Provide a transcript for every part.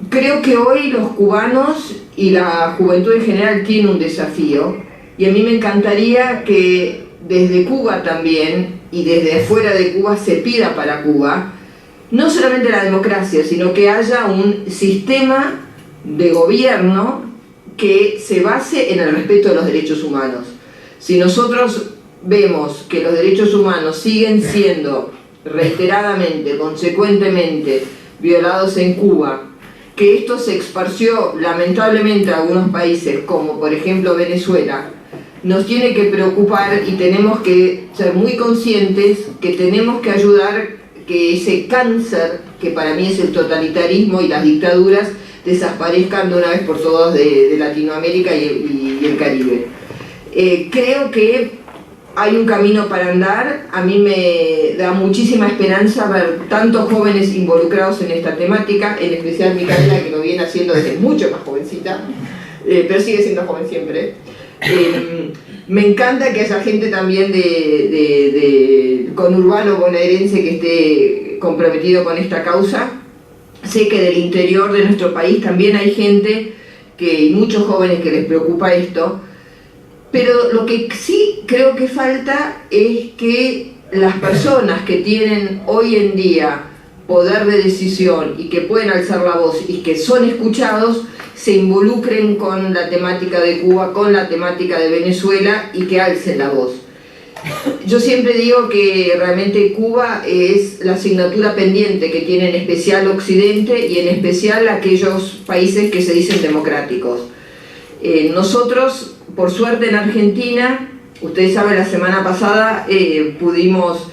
Creo que hoy los cubanos y la juventud en general tienen un desafío, y a mí me encantaría que desde Cuba también y desde afuera de Cuba se pida para Cuba no solamente la democracia, sino que haya un sistema de gobierno que se base en el respeto de los derechos humanos. Si nosotros vemos que los derechos humanos siguen siendo reiteradamente, consecuentemente violados en Cuba, que esto se esparció lamentablemente a algunos países como por ejemplo Venezuela, nos tiene que preocupar y tenemos que ser muy conscientes que tenemos que ayudar que ese cáncer, que para mí es el totalitarismo y las dictaduras, desaparezcan de una vez por todas de Latinoamérica y el Caribe. Creo que hay un camino para andar. A mí me da muchísima esperanza ver tantos jóvenes involucrados en esta temática, en especial Micaela, que lo viene haciendo desde mucho más jovencita, pero sigue siendo joven siempre. Me encanta que haya gente también de conurbano bonaerense que esté comprometido con esta causa. Sé que del interior de nuestro país también hay gente, y muchos jóvenes que les preocupa esto, pero lo que sí creo que falta es que las personas que tienen hoy en día poder de decisión y que pueden alzar la voz y que son escuchados, se involucren con la temática de Cuba, con la temática de Venezuela y que alcen la voz. Yo siempre digo que realmente Cuba es la asignatura pendiente que tiene en especial Occidente y en especial aquellos países que se dicen democráticos. Nosotros, por suerte en Argentina, ustedes saben, la semana pasada pudimos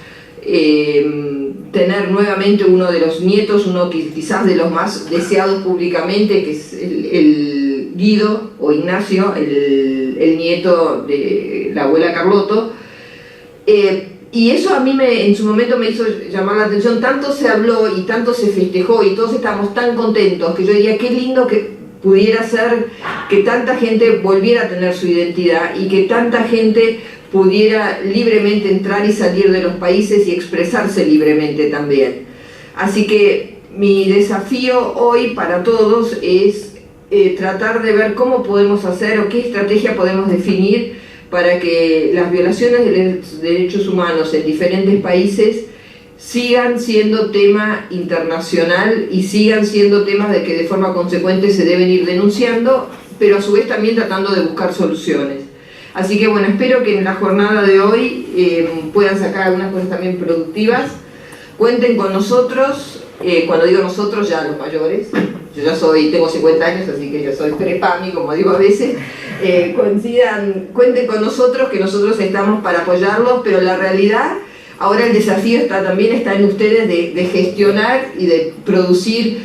tener nuevamente uno de los nietos, uno quizás de los más deseados públicamente, que es el Guido o Ignacio, el nieto de la abuela Carlotto. Y eso a mí en su momento me hizo llamar la atención. Tanto se habló y tanto se festejó y todos estábamos tan contentos que yo diría qué lindo que pudiera ser que tanta gente volviera a tener su identidad y que tanta gente pudiera libremente entrar y salir de los países y expresarse libremente también. Así que mi desafío hoy para todos es tratar de ver cómo podemos hacer o qué estrategia podemos definir para que las violaciones de los derechos humanos en diferentes países sigan siendo tema internacional y sigan siendo temas de que de forma consecuente se deben ir denunciando, pero a su vez también tratando de buscar soluciones. Así que bueno, espero que en la jornada de hoy puedan sacar algunas cosas también productivas. Cuenten con nosotros, cuando digo nosotros, ya los mayores. Yo ya tengo 50 años, así que yo soy prepami, como digo a veces. Cuenten con nosotros, que nosotros estamos para apoyarlos, pero la realidad, ahora el desafío también está en ustedes de gestionar y de producir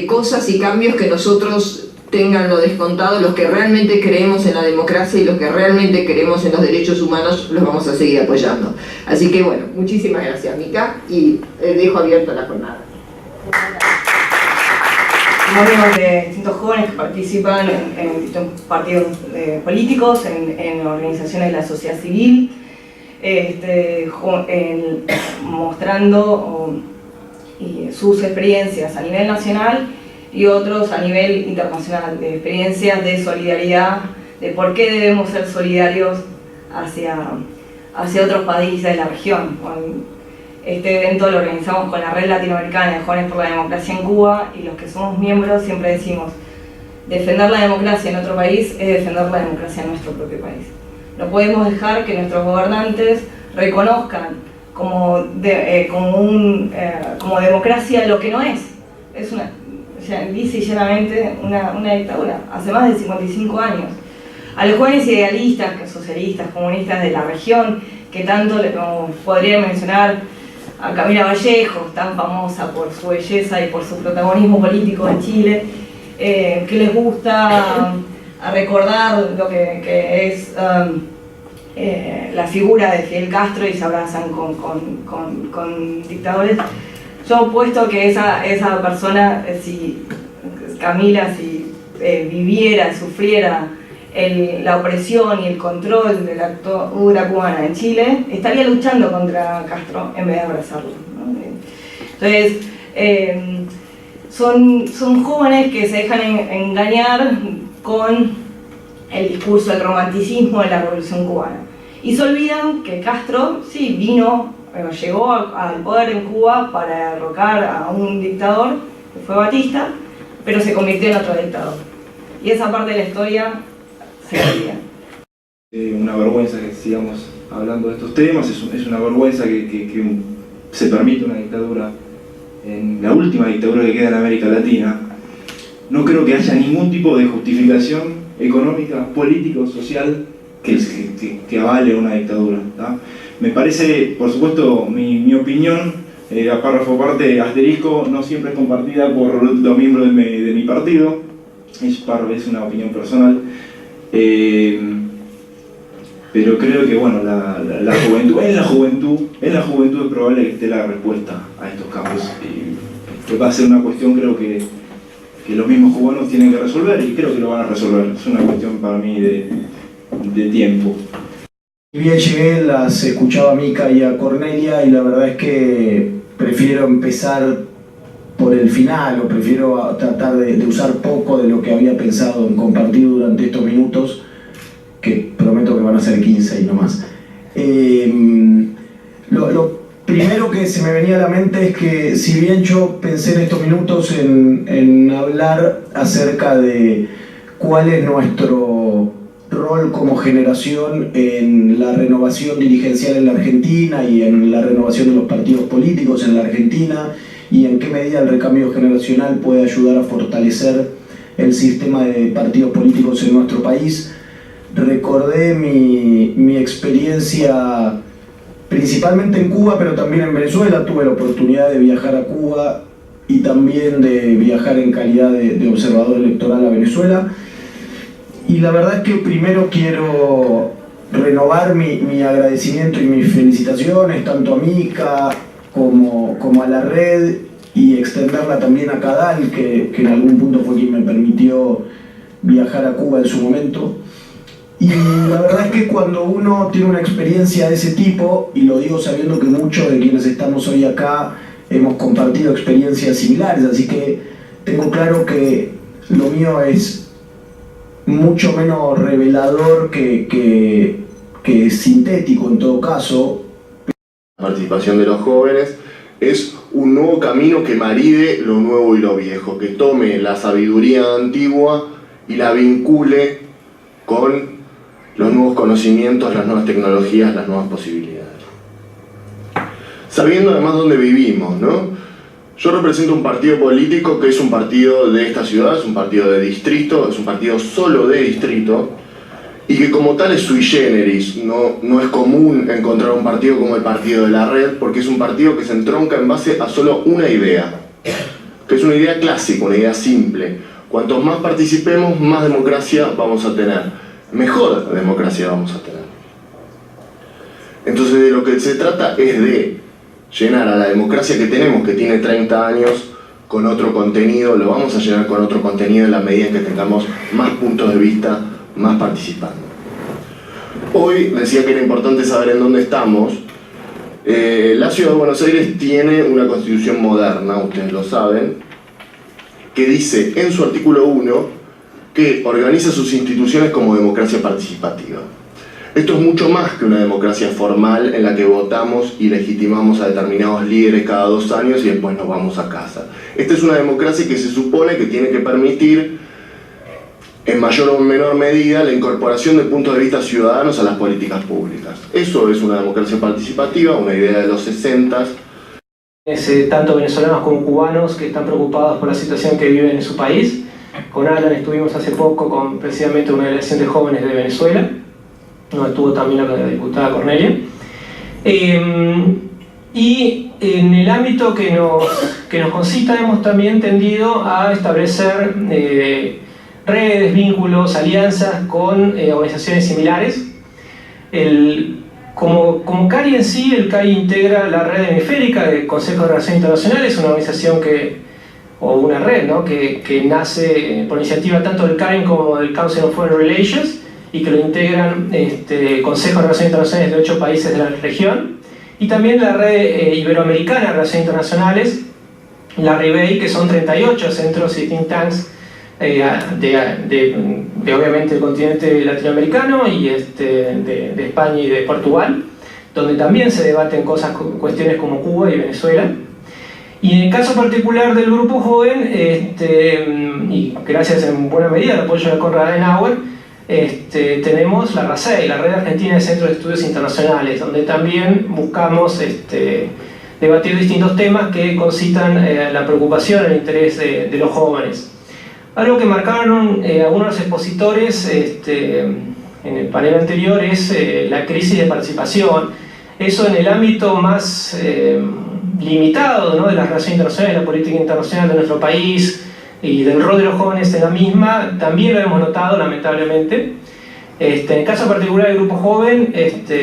cosas y cambios que nosotros tengan lo descontado. Los que realmente creemos en la democracia y los que realmente creemos en los derechos humanos los vamos a seguir apoyando. Así que bueno, muchísimas gracias, Mica, y dejo abierta la jornada. Hablamos de distintos jóvenes que participan en distintos partidos políticos, en organizaciones de la sociedad civil, mostrando sus experiencias a nivel nacional y otros a nivel internacional, de experiencias de solidaridad, de por qué debemos ser solidarios hacia otros países de la región. Este evento lo organizamos con la Red Latinoamericana de Jóvenes por la Democracia en Cuba, y los que somos miembros siempre decimos: defender la democracia en otro país es defender la democracia en nuestro propio país. No podemos dejar que nuestros gobernantes reconozcan como democracia lo que no es. Es lisa y llanamente una dictadura, hace más de 55 años. A los jóvenes idealistas, socialistas, comunistas de la región, que tanto podría mencionar a Camila Vallejo, tan famosa por su belleza y por su protagonismo político en Chile, que les gusta recordar lo que es la figura de Fidel Castro y se abrazan con dictadores. Yo apuesto que esa persona, si Camila, viviera, sufriera la opresión y el control de la dictadura cubana en Chile, estaría luchando contra Castro en vez de abrazarlo, ¿no? Entonces, son jóvenes que se dejan engañar con el discurso del romanticismo de la Revolución Cubana. Y se olvidan que Castro sí llegó al poder en Cuba para derrocar a un dictador, que fue Batista, pero se convirtió en otro dictador. Y esa parte de la historia se olvida. Una vergüenza que sigamos hablando de estos temas, es una vergüenza que se permite una dictadura, en la última dictadura que queda en América Latina. No creo que haya ningún tipo de justificación económica, política, social que avale una dictadura, ¿tá? Me parece, por supuesto, mi opinión, a párrafo aparte, asterisco, no siempre es compartida por los miembros de mi partido, es una opinión personal, pero creo que bueno, la juventud, en la juventud es probable que esté la respuesta a estos cambios, y va a ser una cuestión, creo que los mismos cubanos tienen que resolver, y creo que lo van a resolver. Es una cuestión para mí de tiempo. Bien llegué, las escuchaba a Mica y a Cornelia, y la verdad es que prefiero empezar por el final, o prefiero tratar de usar poco de lo que había pensado en compartir durante estos minutos, que prometo que van a ser 15 y no más. Lo primero que se me venía a la mente es que, si bien yo pensé en estos minutos en hablar acerca de cuál es nuestro rol como generación en la renovación dirigencial en la Argentina y en la renovación de los partidos políticos en la Argentina, y en qué medida el recambio generacional puede ayudar a fortalecer el sistema de partidos políticos en nuestro país, recordé mi experiencia principalmente en Cuba, pero también en Venezuela. Tuve la oportunidad de viajar a Cuba y también de viajar en calidad de observador electoral a Venezuela. Y la verdad es que primero quiero renovar mi agradecimiento y mis felicitaciones tanto a Mica como a la red, y extenderla también a Cadal, que en algún punto fue quien me permitió viajar a Cuba en su momento. Y la verdad es que cuando uno tiene una experiencia de ese tipo, y lo digo sabiendo que muchos de quienes estamos hoy acá hemos compartido experiencias similares, así que tengo claro que lo mío es mucho menos revelador que sintético en todo caso. La participación de los jóvenes es un nuevo camino que maride lo nuevo y lo viejo, que tome la sabiduría antigua y la vincule con los nuevos conocimientos, las nuevas tecnologías, las nuevas posibilidades. Sabiendo además dónde vivimos, ¿no? Yo represento un partido político que es un partido de esta ciudad, es un partido de distrito, es un partido solo de distrito, y que como tal es sui generis. No es común encontrar un partido como el Partido de la Red, porque es un partido que se entronca en base a solo una idea, que es una idea clásica, una idea simple. Cuanto más participemos, más democracia vamos a tener, mejor democracia vamos a tener. Entonces de lo que se trata es de llenar a la democracia que tenemos, que tiene 30 años, con otro contenido. Lo vamos a llenar con otro contenido en la medida en que tengamos más puntos de vista, más participando. Hoy decía que era importante saber en dónde estamos. La Ciudad de Buenos Aires tiene una constitución moderna, ustedes lo saben, que dice en su artículo 1 que organiza sus instituciones como democracia participativa. Esto es mucho más que una democracia formal en la que votamos y legitimamos a determinados líderes cada 2 años y después nos vamos a casa. Esta es una democracia que se supone que tiene que permitir, en mayor o menor medida, la incorporación de puntos de vista ciudadanos a las políticas públicas. Eso es una democracia participativa, una idea de los 60. Tanto venezolanos como cubanos que están preocupados por la situación que viven en su país. Con Alan estuvimos hace poco con precisamente una delegación de jóvenes de Venezuela, donde estuvo también la diputada Cornelia. Y en el ámbito que nos concita hemos también tendido a establecer redes, vínculos, alianzas con organizaciones similares. Como CARI en sí, el CARI integra la red hemisférica del Consejo de Relaciones Internacionales, una organización o una red, ¿no? que nace por iniciativa tanto del CARI como del Council of Foreign Relations, y que lo integran Consejo de Relaciones Internacionales de 8 países de la región, y también la red iberoamericana de Relaciones Internacionales, la Ribey, que son 38 centros y think tanks de obviamente el continente latinoamericano y de España y de Portugal, donde también se debaten cuestiones como Cuba y Venezuela. Y en el caso particular del Grupo Joven, y gracias en buena medida al apoyo de Konrad Adenauer, tenemos la RACEI, la Red Argentina de Centros de Estudios Internacionales, donde también buscamos debatir distintos temas que concitan la preocupación, el interés de los jóvenes. Algo que marcaron algunos de los expositores en el panel anterior es la crisis de participación. Eso en el ámbito más limitado, ¿no?, de las relaciones internacionales, la política internacional de nuestro país y del rol de los jóvenes en la misma, también lo hemos notado, lamentablemente. En el caso particular del Grupo Joven,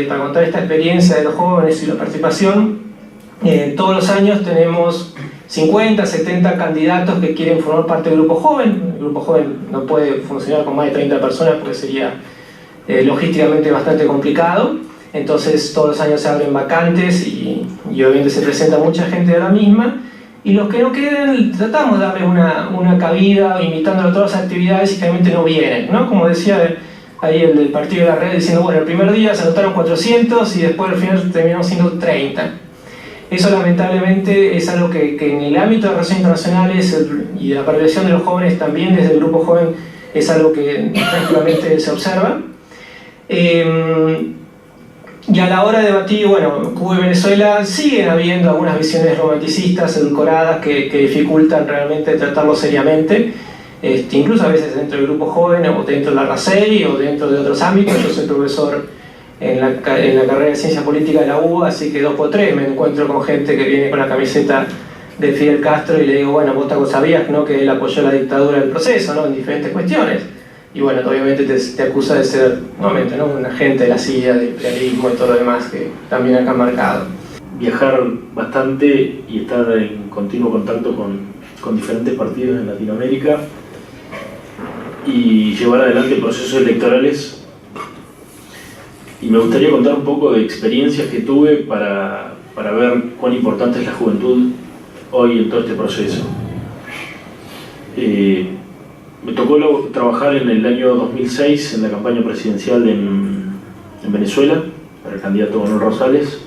para contar esta experiencia de los jóvenes y la participación, todos los años tenemos 50, 70 candidatos que quieren formar parte del Grupo Joven. El Grupo Joven no puede funcionar con más de 30 personas porque sería logísticamente bastante complicado. Entonces todos los años se abren vacantes y obviamente se presenta mucha gente de la misma. Y los que no queden, tratamos de darles una cabida, invitándolos a todas las actividades y generalmente no vienen, ¿no? Como decía ahí el del partido de la red, diciendo, bueno, el primer día se anotaron 400 y después al final terminaron siendo 30. Eso lamentablemente es algo que en el ámbito de relaciones internacionales y de la participación de los jóvenes también desde el Grupo Joven es algo que tranquilamente se observa. Y a la hora de debatir, bueno, Cuba y Venezuela siguen habiendo algunas visiones romanticistas, edulcoradas, que dificultan realmente tratarlo seriamente, incluso a veces dentro del Grupo Joven o dentro de la RACEI o dentro de otros ámbitos. Yo soy profesor en la carrera de Ciencia Política de la UBA, así que 2x3 me encuentro con gente que viene con la camiseta de Fidel Castro y le digo, bueno, vos sabías, ¿no?, que él apoyó la dictadura del proceso, ¿no?, en diferentes cuestiones. Y bueno, obviamente te acusa de ser, nuevamente, ¿no?, un agente de la CIA, del imperialismo y todo lo demás que también acá han marcado. Viajar bastante y estar en continuo contacto con diferentes partidos en Latinoamérica y llevar adelante procesos electorales. Y me gustaría contar un poco de experiencias que tuve para ver cuán importante es la juventud hoy en todo este proceso. Me tocó trabajar en el año 2006 en la campaña presidencial en Venezuela para el candidato Manuel Rosales.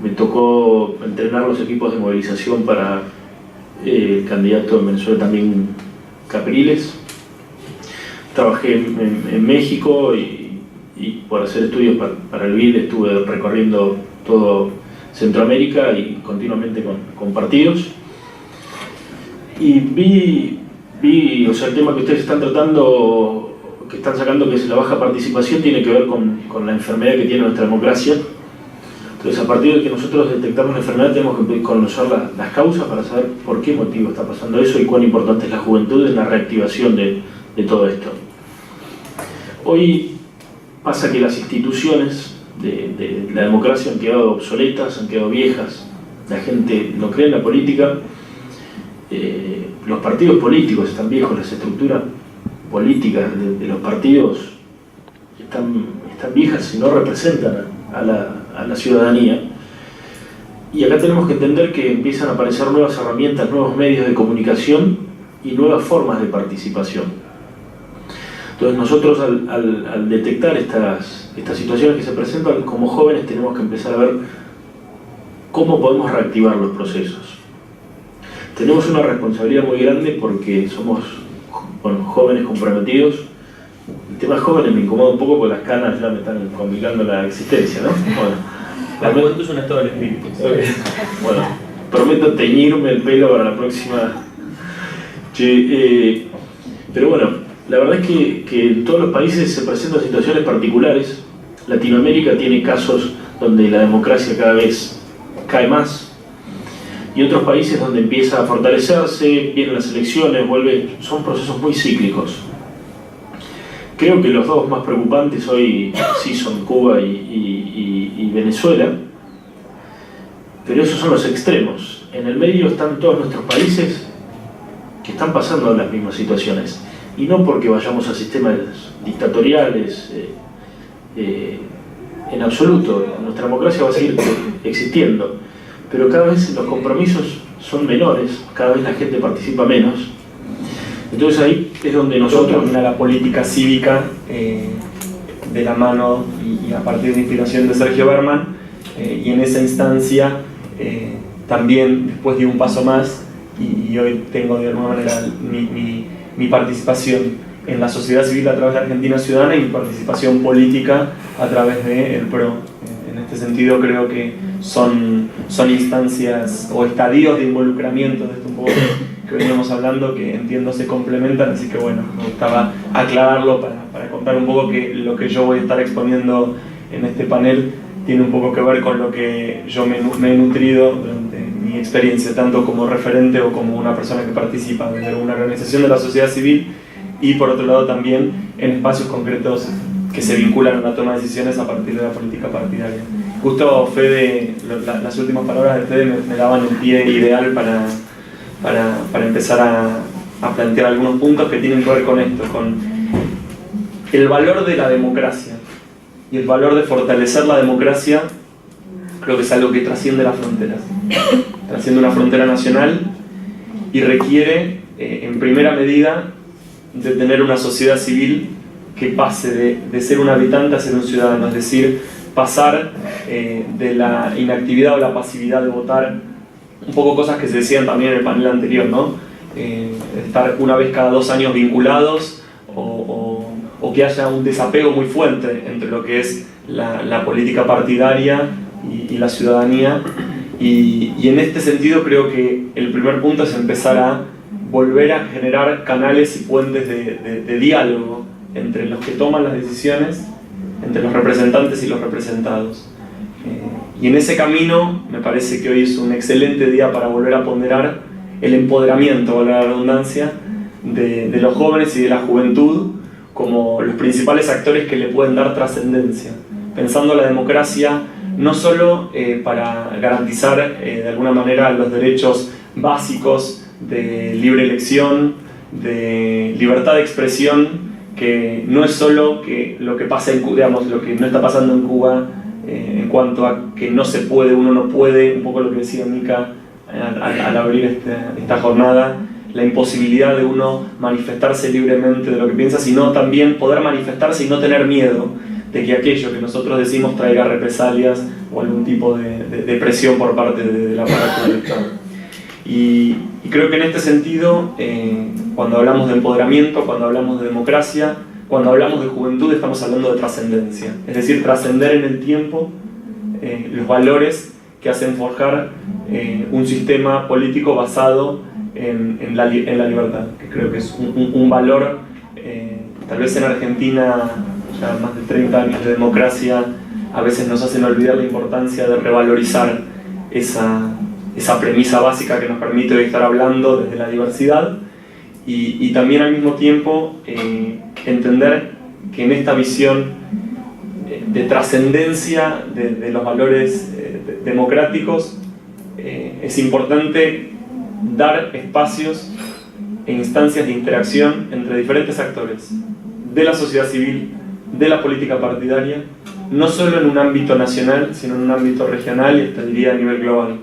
Me tocó entrenar los equipos de movilización para el candidato en Venezuela también, Capriles. Trabajé en México y por hacer estudios para el BID estuve recorriendo todo Centroamérica y continuamente con partidos. Y vi, o sea, el tema que ustedes están tratando, que están sacando, que es la baja participación, tiene que ver con la enfermedad que tiene nuestra democracia. Entonces, a partir de que nosotros detectamos la enfermedad, tenemos que conocer las causas para saber por qué motivo está pasando eso y cuán importante es la juventud en la reactivación de todo esto. Hoy pasa que las instituciones de la democracia han quedado obsoletas, han quedado viejas, la gente no cree en la política, los partidos políticos están viejos, las estructuras políticas de los partidos están viejas y no representan a la ciudadanía. Y acá tenemos que entender que empiezan a aparecer nuevas herramientas, nuevos medios de comunicación y nuevas formas de participación. Entonces nosotros al detectar estas situaciones que se presentan como jóvenes tenemos que empezar a ver cómo podemos reactivar los procesos. Tenemos una responsabilidad muy grande porque somos jóvenes comprometidos. El tema de jóvenes me incomoda un poco porque las canas ya me están complicando la existencia, ¿no? Bueno, la juventud es un estado del espíritu. Bueno, prometo teñirme el pelo para la próxima. Pero bueno, la verdad es que en todos los países se presentan situaciones particulares. Latinoamérica tiene casos donde la democracia cada vez cae más. Y otros países donde empieza a fortalecerse, vienen las elecciones, son procesos muy cíclicos. Creo que los dos más preocupantes hoy sí son Cuba y Venezuela, pero esos son los extremos. En el medio están todos nuestros países que están pasando las mismas situaciones. Y no porque vayamos a sistemas dictatoriales, en absoluto. Nuestra democracia va a seguir existiendo, pero cada vez los compromisos son menores, cada vez la gente participa menos. Entonces ahí es donde nosotros... La política cívica de la mano y a partir de inspiración de Sergio Berman, y en esa instancia también después di un paso más y hoy tengo de alguna manera mi participación en la sociedad civil a través de Argentina Ciudadana y mi participación política a través de El PRO. En este sentido creo que son instancias o estadios de involucramiento de esto un poco que veníamos hablando, que entiendo se complementan, así que bueno, me gustaba aclararlo para contar un poco que lo que yo voy a estar exponiendo en este panel tiene un poco que ver con lo que yo me he nutrido durante mi experiencia, tanto como referente o como una persona que participa desde una organización de la sociedad civil, y por otro lado también en espacios concretos que se vinculan a la toma de decisiones a partir de la política partidaria. Justo Fede, las últimas palabras de Fede me daban el pie ideal para empezar a plantear algunos puntos que tienen que ver con esto, con el valor de la democracia y el valor de fortalecer la democracia. Creo que es algo que trasciende las fronteras, trasciende una frontera nacional y requiere en primera medida de tener una sociedad civil que pase de ser un habitante a ser un ciudadano, es decir, pasar de la inactividad o la pasividad de votar, un poco cosas que se decían también en el panel anterior, ¿no? Estar una vez cada 2 años vinculados o que haya un desapego muy fuerte entre lo que es la política partidaria y la ciudadanía, y en este sentido creo que el primer punto es empezar a volver a generar canales y puentes de diálogo entre los que toman las decisiones, entre los representantes y los representados. Y en ese camino me parece que hoy es un excelente día para volver a ponderar el empoderamiento, valga la redundancia, de los jóvenes y de la juventud como los principales actores que le pueden dar trascendencia, pensando la democracia no solo para garantizar de alguna manera los derechos básicos de libre elección, de libertad de expresión, que no es solo que lo que pasa en Cuba, digamos, lo que no está pasando en Cuba en cuanto a que no se puede, uno no puede, un poco lo que decía Mica al abrir esta jornada, la imposibilidad de uno manifestarse libremente de lo que piensa, sino también poder manifestarse y no tener miedo de que aquello que nosotros decimos traiga represalias o algún tipo de presión por parte del aparato del Estado. Y creo que en este sentido, cuando hablamos de empoderamiento, cuando hablamos de democracia, cuando hablamos de juventud, estamos hablando de trascendencia, es decir, trascender en el tiempo los valores que hacen forjar un sistema político basado en la libertad, que creo que es un valor, tal vez en Argentina, ya más de 30 años de democracia, a veces nos hacen olvidar la importancia de revalorizar esa premisa básica que nos permite hoy estar hablando desde la diversidad, y también al mismo tiempo entender que en esta visión de trascendencia de los valores democráticos es importante dar espacios e instancias de interacción entre diferentes actores de la sociedad civil, de la política partidaria, no solo en un ámbito nacional, sino en un ámbito regional y hasta diría a nivel global.